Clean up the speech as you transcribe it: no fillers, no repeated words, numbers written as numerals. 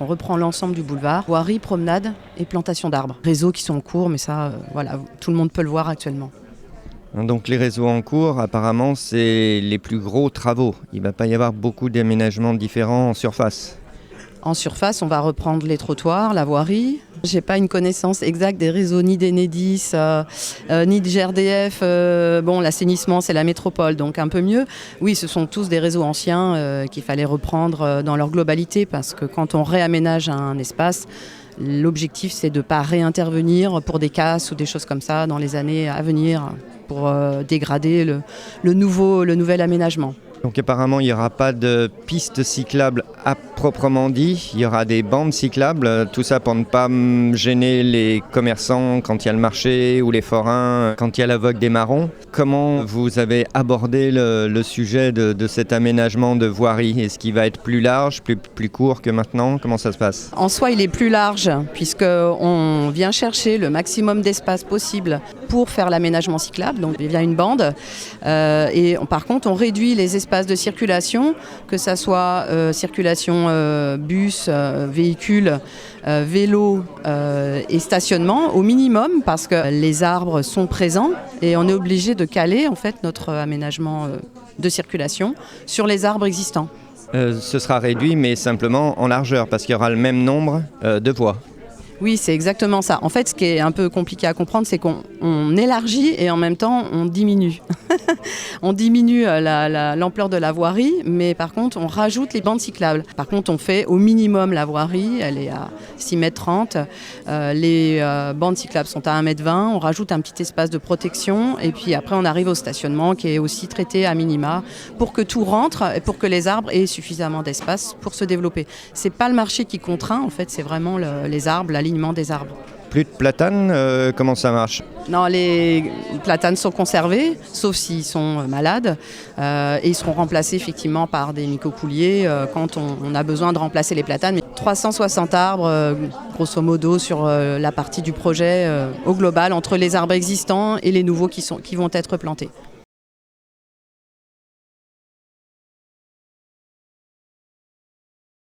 on reprend l'ensemble du boulevard, voirie, promenade et plantation d'arbres. Réseaux qui sont en cours, mais ça, tout le monde peut le voir actuellement. Donc les réseaux en cours, apparemment, c'est les plus gros travaux. Il ne va pas y avoir beaucoup d'aménagements différents en surface. En surface, on va reprendre les trottoirs, la voirie. Je n'ai pas une connaissance exacte des réseaux ni d'Enedis, ni de GRDF. L'assainissement, c'est la métropole, donc un peu mieux. Oui, ce sont tous des réseaux anciens qu'il fallait reprendre dans leur globalité, parce que quand on réaménage un espace, l'objectif, c'est de ne pas réintervenir pour des casses ou des choses comme ça dans les années à venir pour dégrader le nouvel aménagement. Donc apparemment, il n'y aura pas de pistes cyclables à proprement dit. Il y aura des bandes cyclables, tout ça pour ne pas gêner les commerçants quand il y a le marché ou les forains, quand il y a la vogue des marrons. Comment vous avez abordé le sujet de cet aménagement de voirie ? Est-ce qu'il va être plus large, plus court que maintenant ? Comment ça se passe ? En soi, il est plus large puisqu'on vient chercher le maximum d'espace possible pour faire l'aménagement cyclable, donc via une bande. Par contre, on réduit les espaces de circulation, que ça soit circulation bus, véhicules, vélo et stationnement au minimum, parce que les arbres sont présents et on est obligé de caler en fait notre aménagement de circulation sur les arbres existants. Ce sera réduit, mais simplement en largeur, parce qu'il y aura le même nombre de voies. Oui, c'est exactement ça. En fait, ce qui est un peu compliqué à comprendre, c'est qu'on élargit et en même temps, on diminue. On diminue l'ampleur de la voirie, mais par contre, on rajoute les bandes cyclables. Par contre, on fait au minimum la voirie, elle est à 6,30 m. Les bandes cyclables sont à 1,20 m. On rajoute un petit espace de protection et puis après, on arrive au stationnement qui est aussi traité à minima pour que tout rentre et pour que les arbres aient suffisamment d'espace pour se développer. C'est pas le marché qui contraint, en fait, c'est vraiment les arbres, l'alignement des arbres. Plus de platanes, comment ça marche ? Non, les platanes sont conservés, sauf s'ils sont malades, et ils seront remplacés effectivement par des mycocouliers quand on a besoin de remplacer les platanes. Mais 360 arbres, grosso modo, sur la partie du projet au global, entre les arbres existants et les nouveaux qui vont être plantés.